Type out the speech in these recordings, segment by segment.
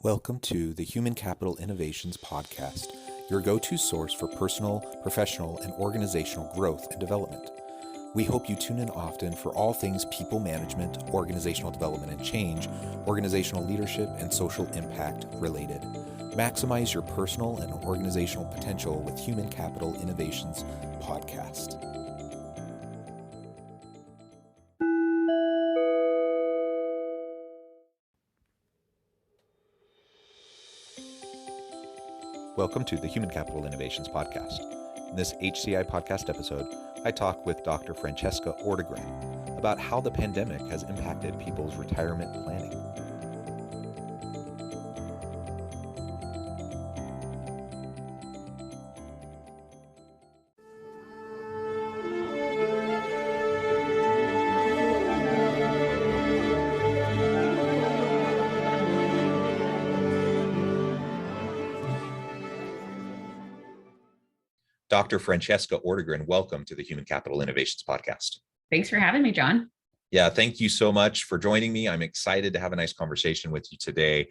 Welcome to the Human Capital Innovations Podcast, your go-to source for personal, professional, and organizational growth and development. We hope you tune in often for all things people management, organizational development and change, organizational leadership, and social impact related. Maximize your personal and organizational potential with Human Capital Innovations Podcast. Welcome to the Human Capital Innovations Podcast. In this HCI podcast episode, I talk with Dr. Francesca Ortegren about how the pandemic has impacted people's retirement planning. Dr. Francesca Ortegren, welcome to the Human Capital Innovations Podcast. Thanks for having me, John. Yeah, thank you so much for joining me. I'm excited to have a nice conversation with you today.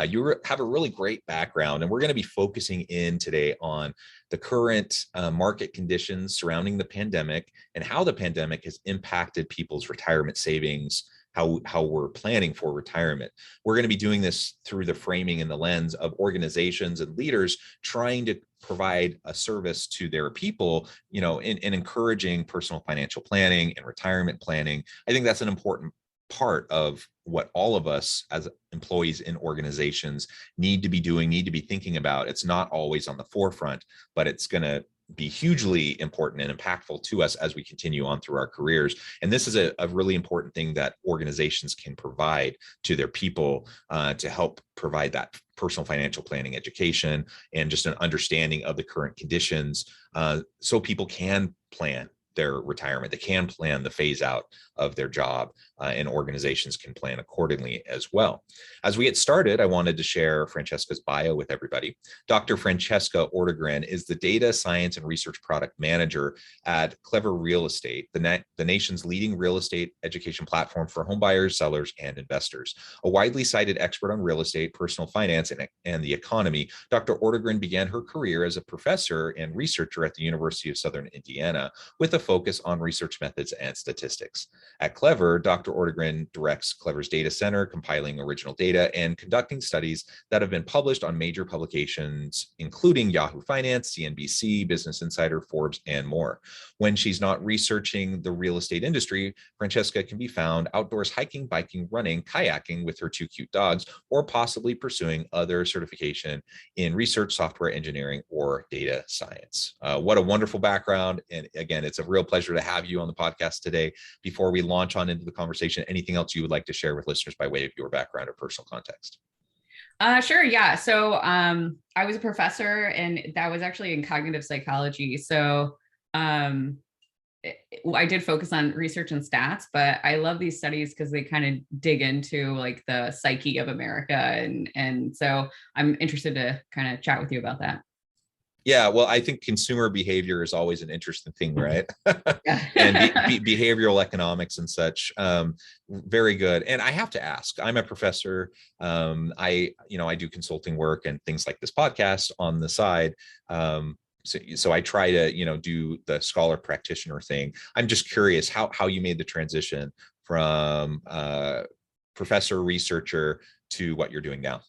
You have a really great background, and we're going to be focusing in today on the current market conditions surrounding the pandemic and how the pandemic has impacted people's retirement savings, how we're planning for retirement. We're going to be doing this through the framing and the lens of organizations and leaders trying to provide a service to their people, in encouraging personal financial planning and retirement planning. I think that's an important part of what all of us as employees in organizations need to be doing, need to be thinking about. It's not always on the forefront, but it's going to be hugely important and impactful to us as we continue on through our careers. And this is a really important thing that organizations can provide to their people to help provide that personal financial planning education and just an understanding of the current conditions so people can plan their retirement. They can plan the phase out of their job, and organizations can plan accordingly as well. As we get started, I wanted to share Francesca's bio with everybody. Dr. Francesca Ortegren is the Data Science and Research Product Manager at Clever Real Estate, the nation's leading real estate education platform for home buyers, sellers, and investors. A widely cited expert on real estate, personal finance, and the economy, Dr. Ortegren began her career as a professor and researcher at the University of Southern Indiana with a focus on research methods and statistics. At Clever, Dr. Ortegren directs Clever's data center, compiling original data and conducting studies that have been published on major publications, including Yahoo Finance, CNBC, Business Insider, Forbes, and more. When she's not researching the real estate industry, Francesca can be found outdoors hiking, biking, running, kayaking with her two cute dogs, or possibly pursuing other certification in research, software engineering, or data science. What a wonderful background. And again, it's a real pleasure to have you on the podcast today. Before we launch on into the conversation, anything else you would like to share with listeners by way of your background or personal context? Sure. Yeah. So I was a professor, and that was actually in cognitive psychology. So I did focus on research and stats, but I love these studies because they kind of dig into like the psyche of America. And so I'm interested to kind of chat with you about that. Yeah, well, I think consumer behavior is always an interesting thing, right? And behavioral economics and such. Very good. And I have to ask, I'm a professor. I do consulting work and things like this podcast on the side. So I try to, do the scholar practitioner thing. I'm just curious how you made the transition from professor researcher to what you're doing now.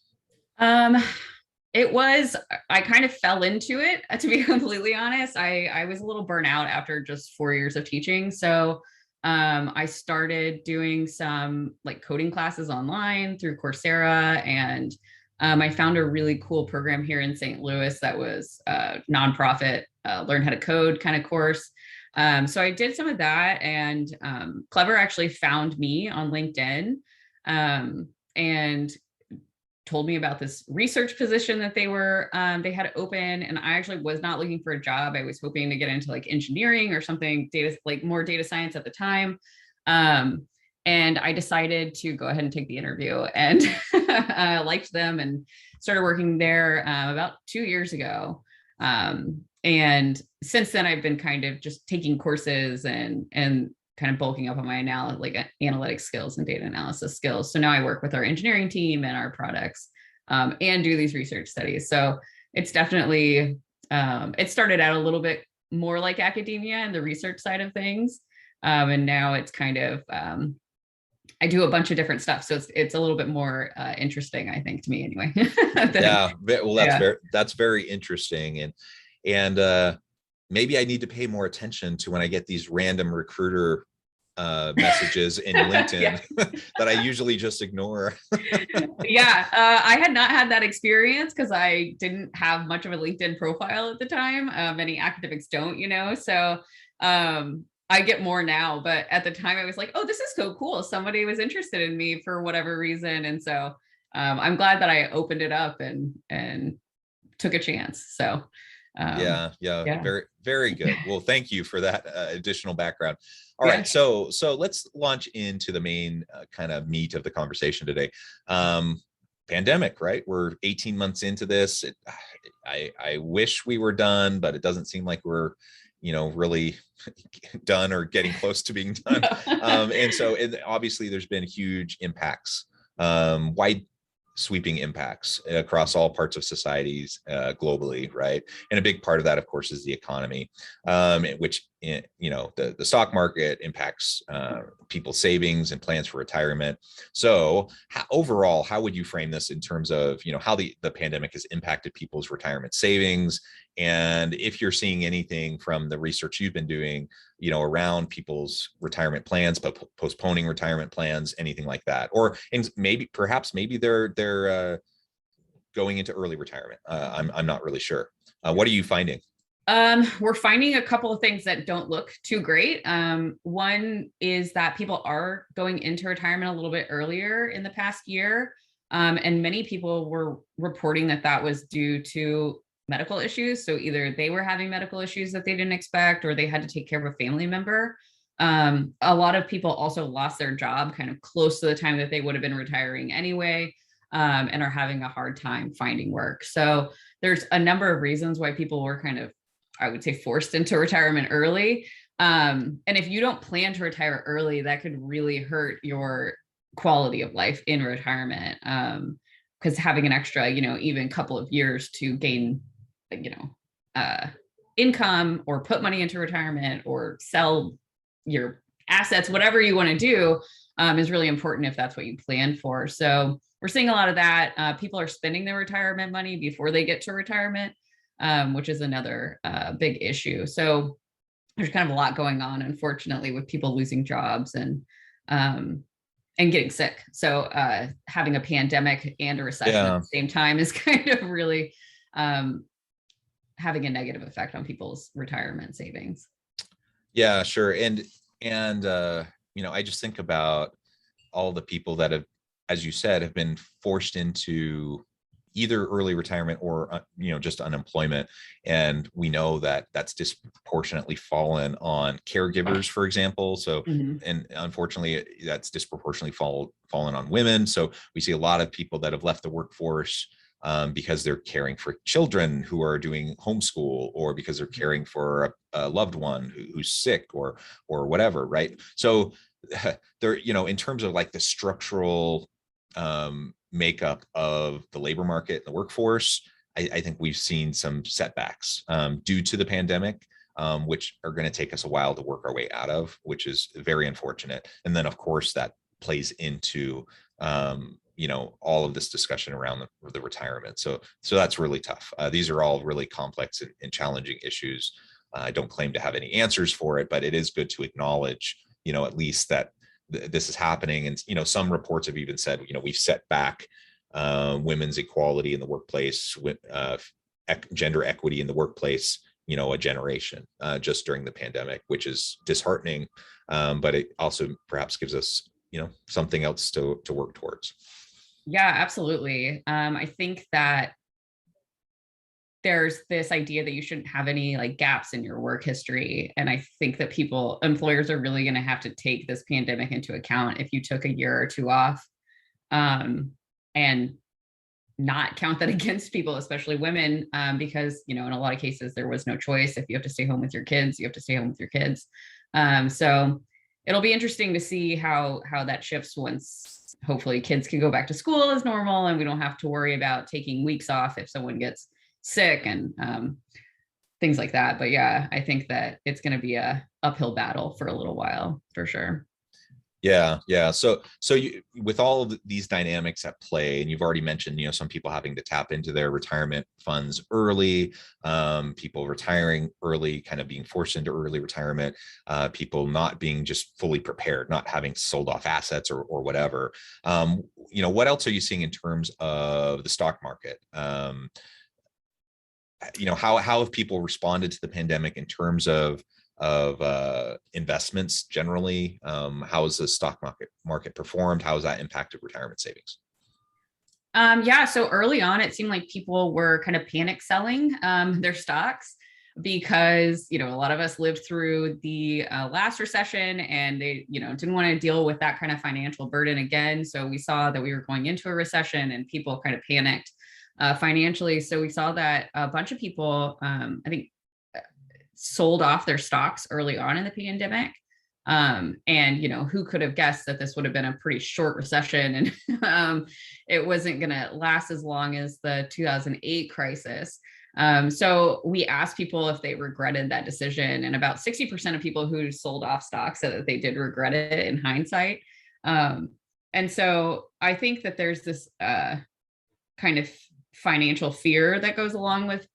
I kind of fell into it, to be completely honest. I was a little burnt out after just 4 years of teaching. So I started doing some like coding classes online through Coursera. And I found a really cool program here in St. Louis that was a nonprofit, learn how to code kind of course. So I did some of that, and Clever actually found me on LinkedIn and told me about this research position that they had open. And I actually was not looking for a job. I was hoping to get into like engineering or something, more data science at the time. And I decided to go ahead and take the interview, and I liked them and started working there about 2 years ago. And since then I've been kind of just taking courses and kind of bulking up on my analytic skills and data analysis skills. So now I work with our engineering team and our products and do these research studies. So it's definitely, it started out a little bit more like academia and the research side of things. And now it's kind of, I do a bunch of different stuff. So it's a little bit more interesting, I think, to me anyway. Yeah. Well, Yeah. that's very interesting. And maybe I need to pay more attention to when I get these random recruiter messages in LinkedIn Yeah. that I usually just ignore. Yeah, I had not had that experience because I didn't have much of a LinkedIn profile at the time. Many academics don't, so I get more now, but at the time I was like, oh, this is so cool. Somebody was interested in me for whatever reason. And so I'm glad that I opened it up and took a chance. So Yeah, yeah, very, very good. Well, thank you for that additional background. All yeah. right, so let's launch into the main kind of meat of the conversation today. Pandemic, right? We're 18 months into this. I wish we were done, but it doesn't seem like we're, really done or getting close to being done. And obviously, there's been huge impacts, wide sweeping impacts across all parts of societies globally, right? And a big part of that, of course, is the economy, which the stock market impacts people's savings and plans for retirement. So overall, how would you frame this in terms of how the pandemic has impacted people's retirement savings? And if you're seeing anything from the research you've been doing, around people's retirement plans, but postponing retirement plans, anything like that, or and perhaps they're going into early retirement. I'm not really sure. What are you finding? We're finding a couple of things that don't look too great. One is that people are going into retirement a little bit earlier in the past year. And many people were reporting that that was due to medical issues. So either they were having medical issues that they didn't expect, or they had to take care of a family member. A lot of people also lost their job kind of close to the time that they would have been retiring anyway, and are having a hard time finding work. So there's a number of reasons why people were kind of, I would say, forced into retirement early. And if you don't plan to retire early, that could really hurt your quality of life in retirement. Because having an extra, even couple of years to gain, uh, income or put money into retirement or sell your assets, whatever you want to do, is really important if that's what you plan for. So we're seeing a lot of that. People are spending their retirement money before they get to retirement, which is another big issue. So there's kind of a lot going on, unfortunately, with people losing jobs and getting sick. So having a pandemic and a recession at the same time is kind of really having a negative effect on people's retirement savings. Yeah, sure. And I just think about all the people that have, as you said, have been forced into either early retirement or just unemployment, and we know that that's disproportionately fallen on caregivers, for example. So and unfortunately that's disproportionately fallen on women. So we see a lot of people that have left the workforce because they're caring for children who are doing homeschool, or because they're caring for a loved one who's sick or whatever, right? So there, in terms of like the structural makeup of the labor market and the workforce, I think we've seen some setbacks due to the pandemic, which are going to take us a while to work our way out of, which is very unfortunate. And then, of course, that plays into all of this discussion around the retirement. So that's really tough. These are all really complex and challenging issues. I don't claim to have any answers for it, but it is good to acknowledge, at least that this is happening. And some reports have even said, we've set back women's equality in the workplace, with gender equity in the workplace, a generation just during the pandemic, which is disheartening. But it also perhaps gives us something else to work towards. Yeah, absolutely. I think that there's this idea that you shouldn't have any like gaps in your work history. And I think that employers are really going to have to take this pandemic into account if you took a year or two off, and not count that against people, especially women, because, in a lot of cases, there was no choice. If you have to stay home with your kids, you have to stay home with your kids. So it'll be interesting to see how that shifts once hopefully kids can go back to school as normal and we don't have to worry about taking weeks off if someone gets sick and things like that. But yeah, I think that it's going to be a uphill battle for a little while for sure. Yeah. So you, with all of these dynamics at play, and you've already mentioned, some people having to tap into their retirement funds early, people retiring early, kind of being forced into early retirement, people not being just fully prepared, not having sold off assets or whatever. What else are you seeing in terms of the stock market? How have people responded to the pandemic in terms of investments generally? How has the stock market performed? How has that impacted retirement savings? Yeah, so early on, it seemed like people were kind of panic selling their stocks because, a lot of us lived through the last recession and they, didn't want to deal with that kind of financial burden again. So we saw that we were going into a recession and people kind of panicked financially. So we saw that a bunch of people, I think, sold off their stocks early on in the pandemic. And who could have guessed that this would have been a pretty short recession and it wasn't going to last as long as the 2008 crisis. So we asked people if they regretted that decision, and about 60% of people who sold off stocks said that they did regret it in hindsight. And so I think that there's this kind of financial fear that goes along with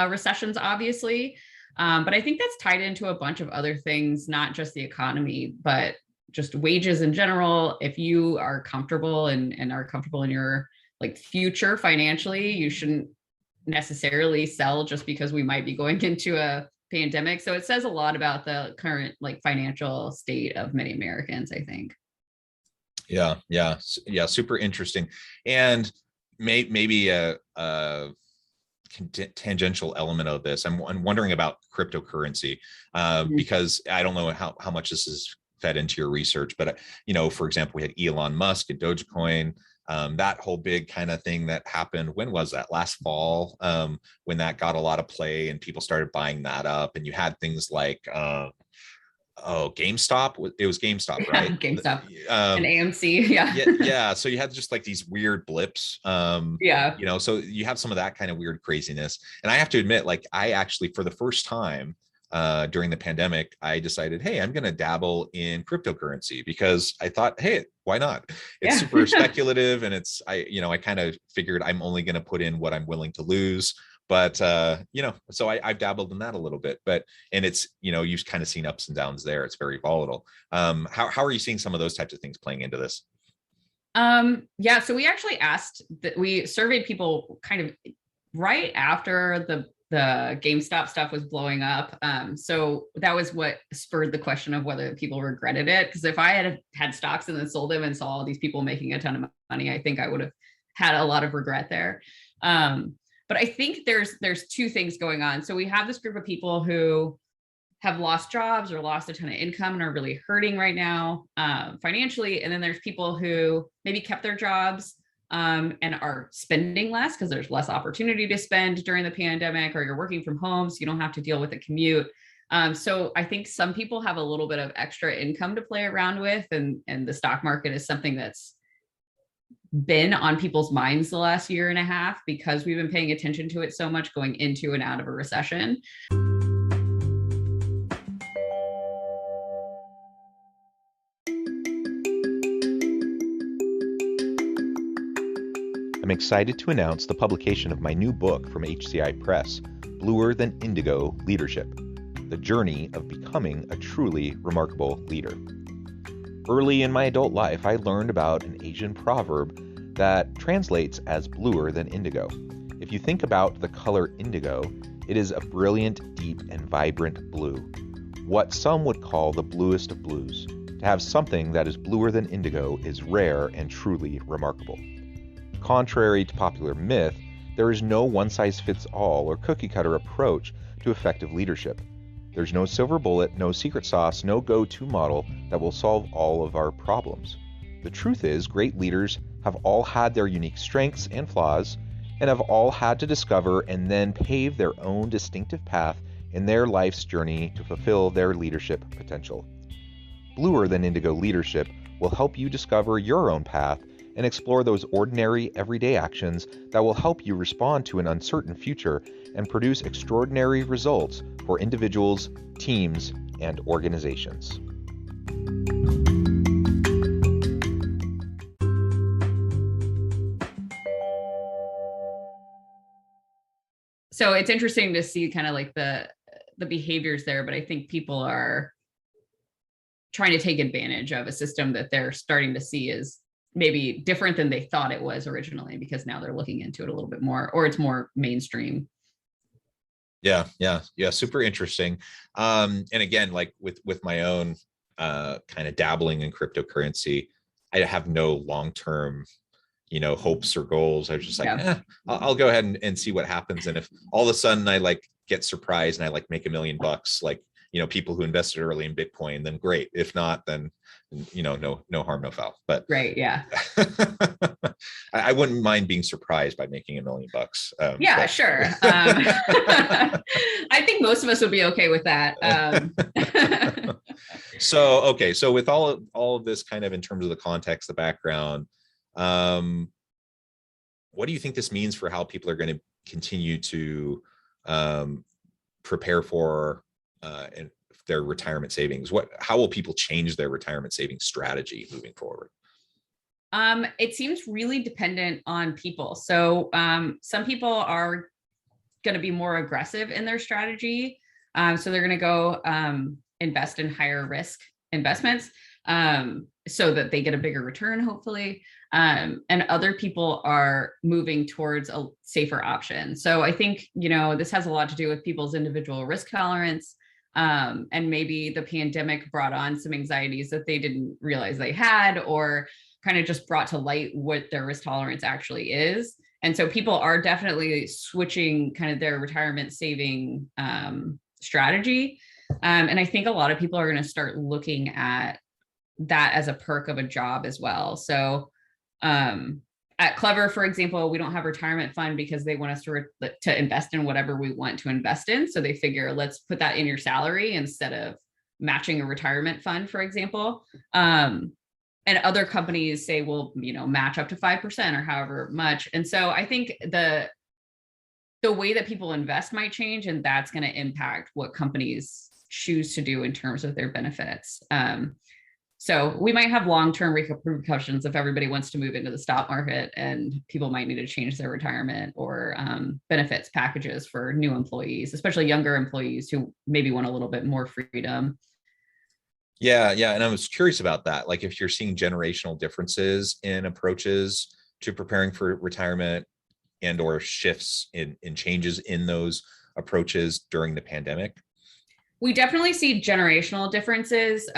recessions, obviously. But I think that's tied into a bunch of other things, not just the economy, but just wages in general. If you are comfortable and are comfortable in your future financially, you shouldn't necessarily sell just because we might be going into a pandemic. So it says a lot about the current financial state of many Americans, I think. Yeah. Super interesting. And maybe a tangential element of this. I'm wondering about cryptocurrency because I don't know how much this is fed into your research, but for example, we had Elon Musk and Dogecoin, that whole big kind of thing that happened. When was that? Last fall, when that got a lot of play and people started buying that up, and you had things like GameStop. It was GameStop, right? GameStop and AMC. Yeah. So you had just these weird blips. Yeah. So you have some of that kind of weird craziness. And I have to admit, I actually, for the first time during the pandemic, I decided, hey, I'm going to dabble in cryptocurrency because I thought, hey, why not? It's super speculative, and I kind of figured I'm only going to put in what I'm willing to lose. But, so I've dabbled in that a little bit, and it's, you've kind of seen ups and downs there. It's very volatile. How are you seeing some of those types of things playing into this? Yeah, so we actually we surveyed people kind of right after the GameStop stuff was blowing up. So that was what spurred the question of whether people regretted it. Because if I had stocks and then sold them and saw all these people making a ton of money, I think I would have had a lot of regret there. But I think there's two things going on. So we have this group of people who have lost jobs or lost a ton of income and are really hurting right now financially. And then there's people who maybe kept their jobs and are spending less because there's less opportunity to spend during the pandemic, or you're working from home, so you don't have to deal with a commute. So I think some people have a little bit of extra income to play around with, and the stock market is something that's been on people's minds the last year and a half because we've been paying attention to it so much going into and out of a recession. I'm excited to announce the publication of my new book from HCI Press, Bluer Than Indigo Leadership: The Journey of Becoming a Truly Remarkable Leader. Early in my adult life, I learned about an Asian proverb that translates as bluer than indigo. If you think about the color indigo, it is a brilliant, deep, and vibrant blue, what some would call the bluest of blues. To have something that is bluer than indigo is rare and truly remarkable. Contrary to popular myth, there is no one-size-fits-all or cookie-cutter approach to effective leadership. There's no silver bullet, no secret sauce, no go-to model that will solve all of our problems. The truth is, great leaders have all had their unique strengths and flaws, and have all had to discover and then pave their own distinctive path in their life's journey to fulfill their leadership potential. Bluer Than Indigo Leadership will help you discover your own path and explore those ordinary, everyday actions that will help you respond to an uncertain future and produce extraordinary results for individuals, teams, and organizations. So it's interesting to see kind of like the behaviors there, but I think people are trying to take advantage of a system that they're starting to see is maybe different than they thought it was originally, because now they're looking into it a little bit more, or it's more mainstream. Yeah. Super interesting. And again, like with my own kind of dabbling in cryptocurrency, I have no long-term, hopes or goals. I was just like, I'll go ahead and see what happens. And if all of a sudden I like get surprised and I like make $1 million, like, people who invested early in Bitcoin, then great. If not, then, no harm, no foul. But right. Yeah. I wouldn't mind being surprised by making $1 million. Yeah, but. Sure. I think most of us would be okay with that. So, okay. So with all of this kind of in terms of the context, the background, what do you think this means for how people are going to continue to prepare for their retirement savings? How will people change their retirement savings strategy moving forward? It seems really dependent on people. So some people are going to be more aggressive in their strategy. So they're going to go invest in higher risk investments so that they get a bigger return, hopefully. And other people are moving towards a safer option. So I think, this has a lot to do with people's individual risk tolerance. And maybe the pandemic brought on some anxieties that they didn't realize they had, or kind of just brought to light what their risk tolerance actually is. And so people are definitely switching kind of their retirement saving strategy. And I think a lot of people are going to start looking at that as a perk of a job as well. So at Clever, for example, we don't have a retirement fund because they want us to invest in whatever we want to invest in. So they figure, let's put that in your salary instead of matching a retirement fund, for example. And other companies say, well, match up to 5% or however much. And so I think the way that people invest might change, and that's going to impact what companies choose to do in terms of their benefits. So we might have long-term repercussions if everybody wants to move into the stock market, and people might need to change their retirement or benefits packages for new employees, especially younger employees who maybe want a little bit more freedom. Yeah. And I was curious about that. Like if you're seeing generational differences in approaches to preparing for retirement and or shifts in changes in those approaches during the pandemic. We definitely see generational differences.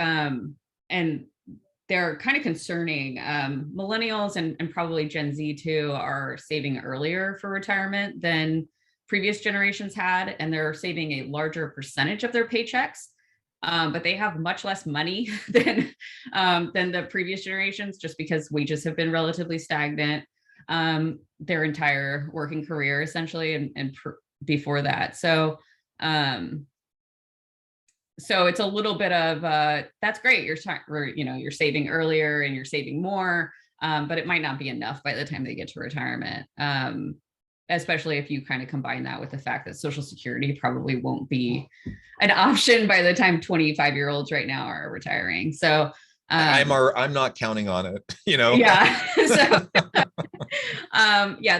And they're kind of concerning. Millennials and probably Gen Z too are saving earlier for retirement than previous generations had, and they're saving a larger percentage of their paychecks. But they have much less money than the previous generations, just because wages have been relatively stagnant their entire working career, essentially, and before that. So it's a little bit of that's great. You're saving earlier and you're saving more, but it might not be enough by the time they get to retirement. Especially if you kind of combine that with the fact that Social Security probably won't be an option by the time 25-year-olds right now are retiring. So I'm not counting on it, Yeah. So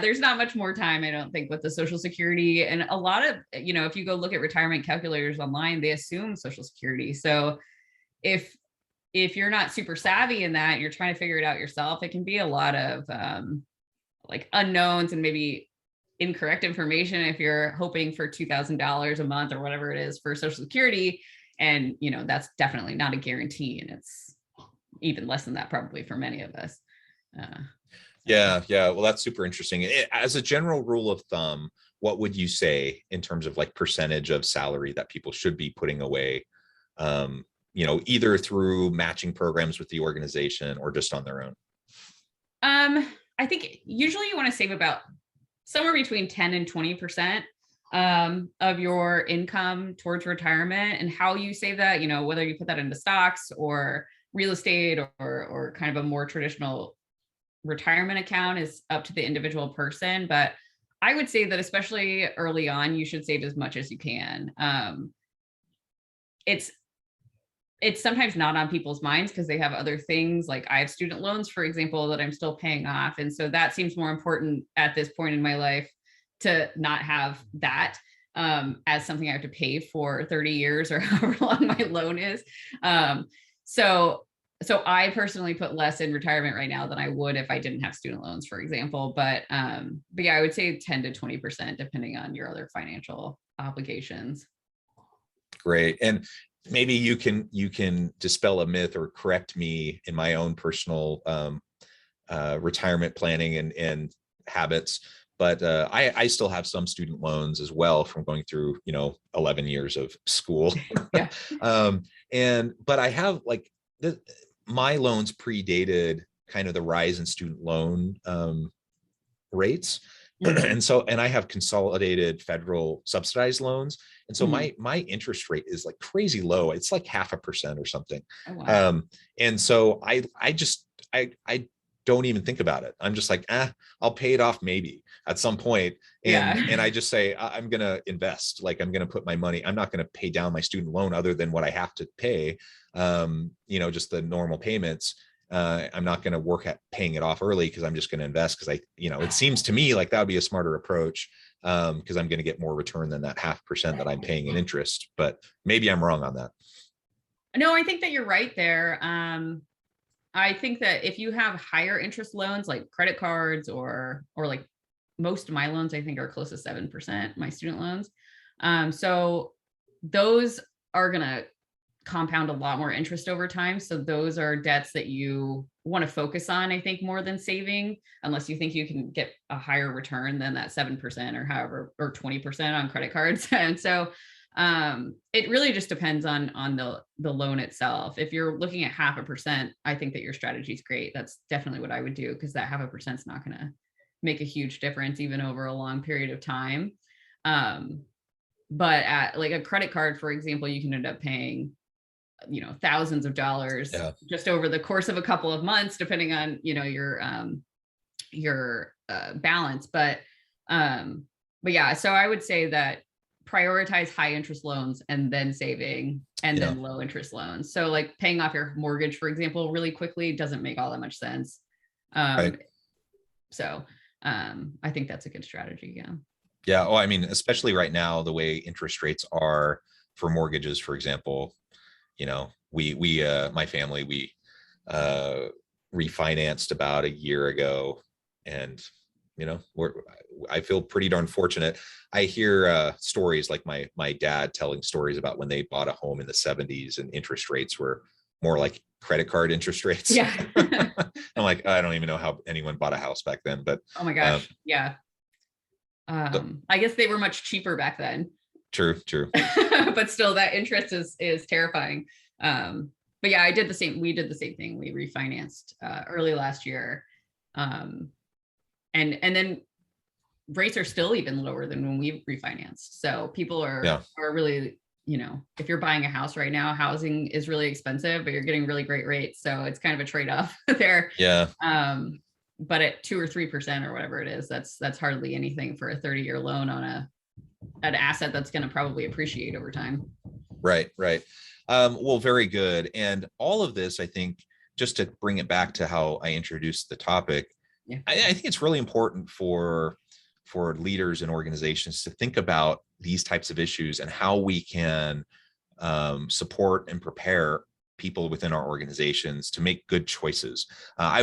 there's not much more time, I don't think, with the Social Security. And a lot of, if you go look at retirement calculators online, they assume Social Security. So if you're not super savvy in that, you're trying to figure it out yourself, it can be a lot of like unknowns and maybe incorrect information if you're hoping for $2,000 a month or whatever it is for Social Security. And, that's definitely not a guarantee. And it's even less than that probably for many of us. Yeah. Well, that's super interesting. As a general rule of thumb, what would you say in terms of like percentage of salary that people should be putting away, either through matching programs with the organization or just on their own? I think usually you want to save about somewhere between 10 and 20% of your income towards retirement. And how you save that, whether you put that into stocks or real estate or kind of a more traditional retirement account is up to the individual person. But I would say that especially early on, you should save as much as you can. It's sometimes not on people's minds because they have other things. Like I have student loans, for example, that I'm still paying off. And so that seems more important at this point in my life to not have that as something I have to pay for 30 years or however long my loan is. So I personally put less in retirement right now than I would if I didn't have student loans, for example. But yeah, I would say 10 to 20%, depending on your other financial obligations. Great. And maybe you can dispel a myth or correct me in my own personal retirement planning and habits. But I still have some student loans as well from going through, 11 years of school. Yeah. But I have my loans predated kind of the rise in student loan rates. Mm-hmm. And I have consolidated federal subsidized loans. And so mm-hmm. my interest rate is like crazy low. It's like 0.5% or something. Oh, wow. And so I don't even think about it. I'm just like, I'll pay it off maybe at some point. And I just say, I'm going to invest. Like I'm going to put my money, I'm not going to pay down my student loan other than what I have to pay, just the normal payments. I'm not going to work at paying it off early because I'm just going to invest because it seems to me like that would be a smarter approach because I'm going to get more return than that 0.5% that I'm paying in interest. But maybe I'm wrong on that. No, I think that you're right there. I think that if you have higher interest loans like credit cards or like most of my loans, I think are close to 7%, my student loans. So those are going to compound a lot more interest over time. So those are debts that you want to focus on, I think, more than saving, unless you think you can get a higher return than that 7% or however, or 20% on credit cards. And so it really just depends on the loan itself. If you're looking at 0.5%, I think that your strategy is great. That's definitely what I would do, because that 0.5% is not going to make a huge difference even over a long period of time. But at like a credit card, for example, you can end up paying thousands of dollars just over the course of a couple of months, depending on your balance. But yeah, so I would say that prioritize high interest loans and then saving and then low interest loans. So like paying off your mortgage, for example, really quickly doesn't make all that much sense. Right. So I think that's a good strategy. Yeah. Yeah. Oh, I mean, especially right now, the way interest rates are for mortgages, for example, my family, we refinanced about a year ago, and I feel pretty darn fortunate. I hear stories like my dad telling stories about when they bought a home in the 70s and interest rates were more like credit card interest rates. Yeah. I'm like, I don't even know how anyone bought a house back then, but oh my gosh. Yeah. I guess they were much cheaper back then. True. But still, that interest is terrifying. But yeah, we did the same thing. We refinanced early last year. And then rates are still even lower than when we refinanced. So people are really, if you're buying a house right now, housing is really expensive, but you're getting really great rates. So it's kind of a trade-off there. Yeah. But at 2 or 3% or whatever it is, that's hardly anything for a 30-year loan on an asset that's going to probably appreciate over time. Right. Well, very good. And all of this, I think, just to bring it back to how I introduced the topic, I think it's really important for leaders and organizations to think about these types of issues and how we can support and prepare people within our organizations to make good choices. I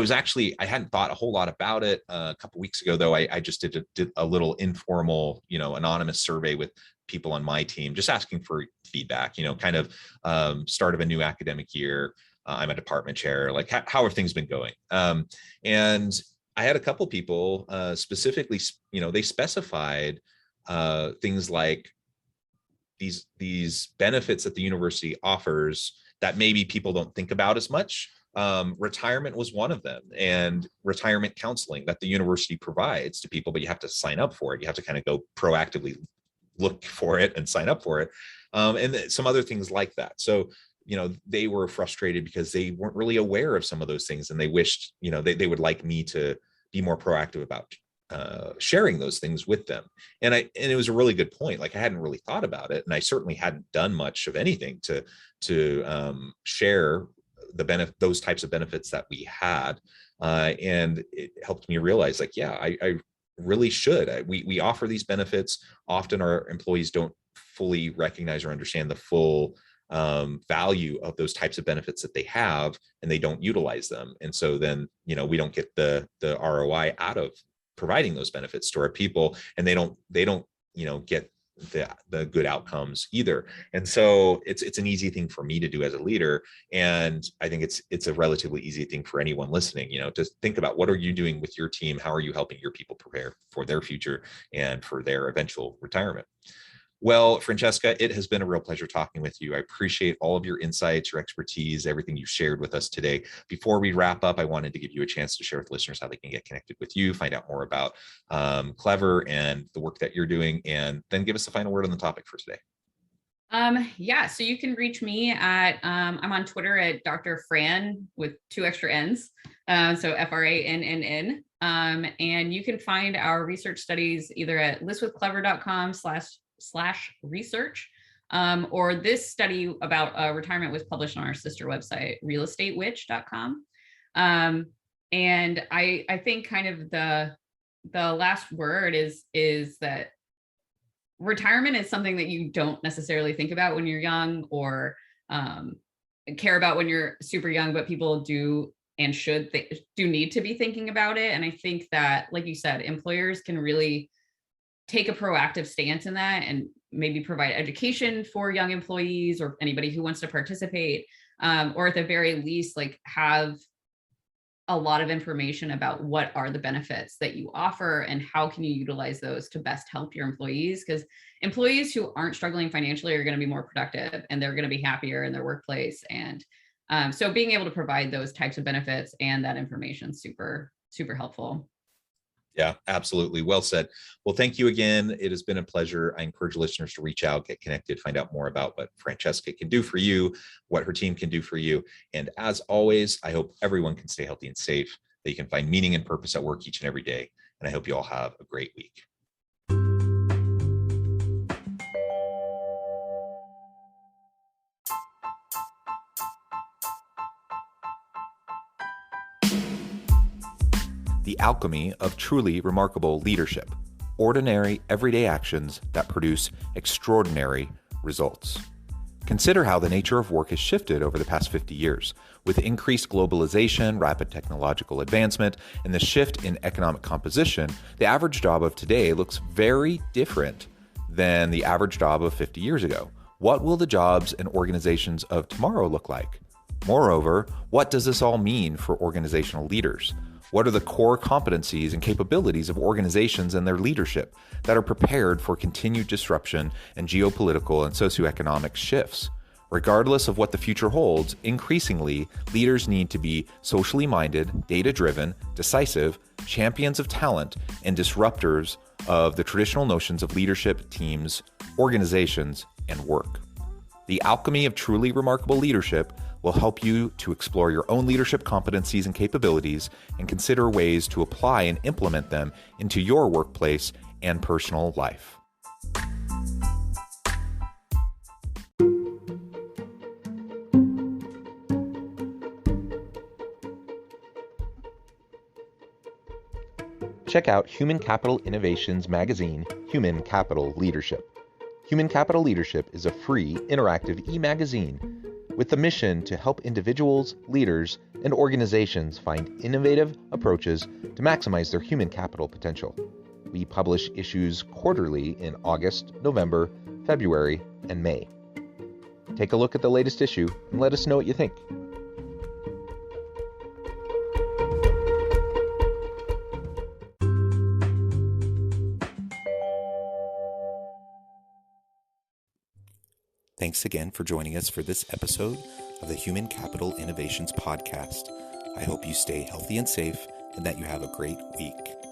hadn't thought a whole lot about it. A couple of weeks ago, though, I just did a little informal, anonymous survey with people on my team, just asking for feedback, kind of start of a new academic year. I'm a department chair, like how have things been going? And I had a couple people specifically, they specified things like these benefits that the university offers that maybe people don't think about as much. Retirement was one of them, and retirement counseling that the university provides to people, but you have to sign up for it. You have to kind of go proactively look for it and sign up for it. And some other things like that. So they were frustrated because they weren't really aware of some of those things, and they wished, they would like me to be more proactive about sharing those things with them. And it was a really good point. Like, I hadn't really thought about it, and I certainly hadn't done much of anything to share those types of benefits that we had. And it helped me realize, like, yeah, I really should. We offer these benefits. Often our employees don't fully recognize or understand the full value of those types of benefits that they have, and they don't utilize them. And so then, we don't get the ROI out of providing those benefits to our people, and they don't get the good outcomes either. And so it's an easy thing for me to do as a leader, and I think it's a relatively easy thing for anyone listening, to think about, what are you doing with your team? How are you helping your people prepare for their future and for their eventual retirement? Well, Francesca, it has been a real pleasure talking with you. I appreciate all of your insights, your expertise, everything you shared with us today. Before we wrap up, I wanted to give you a chance to share with listeners how they can get connected with you, find out more about Clever and the work that you're doing, and then give us a final word on the topic for today. So you can reach me at, I'm on Twitter at Dr. Fran with 2 extra N's. So FRANNN. And you can find our research studies either at listwithclever.com/research, or this study about retirement was published on our sister website, realestatewitch.com. And I think kind of the last word is that retirement is something that you don't necessarily think about when you're young, or care about when you're super young, but people do and do need to be thinking about it. And I think that, like you said, employers can really take a proactive stance in that, and maybe provide education for young employees or anybody who wants to participate, or at the very least, like, have a lot of information about what are the benefits that you offer and how can you utilize those to best help your employees. Because employees who aren't struggling financially are going to be more productive, and they're going to be happier in their workplace. And so being able to provide those types of benefits and that information is super, super helpful. Yeah, absolutely. Well said. Well, thank you again. It has been a pleasure. I encourage listeners to reach out, get connected, find out more about what Francesca can do for you, what her team can do for you. And as always, I hope everyone can stay healthy and safe, that you can find meaning and purpose at work each and every day. And I hope you all have a great week. The alchemy of truly remarkable leadership. Ordinary, everyday actions that produce extraordinary results. Consider how the nature of work has shifted over the past 50 years. With increased globalization, rapid technological advancement, and the shift in economic composition, the average job of today looks very different than the average job of 50 years ago. What will the jobs and organizations of tomorrow look like? Moreover, what does this all mean for organizational leaders? What are the core competencies and capabilities of organizations and their leadership that are prepared for continued disruption and geopolitical and socioeconomic shifts? Regardless of what the future holds, increasingly, leaders need to be socially minded, data-driven, decisive, champions of talent, and disruptors of the traditional notions of leadership, teams, organizations, and work. The alchemy of truly remarkable leadership will help you to explore your own leadership competencies and capabilities and consider ways to apply and implement them into your workplace and personal life. Check out Human Capital Innovations magazine, Human Capital Leadership. Human Capital Leadership is a free, interactive e-magazine with the mission to help individuals, leaders, and organizations find innovative approaches to maximize their human capital potential. We publish issues quarterly in August, November, February, and May. Take a look at the latest issue and let us know what you think. Thanks again for joining us for this episode of the Human Capital Innovations Podcast. I hope you stay healthy and safe and that you have a great week.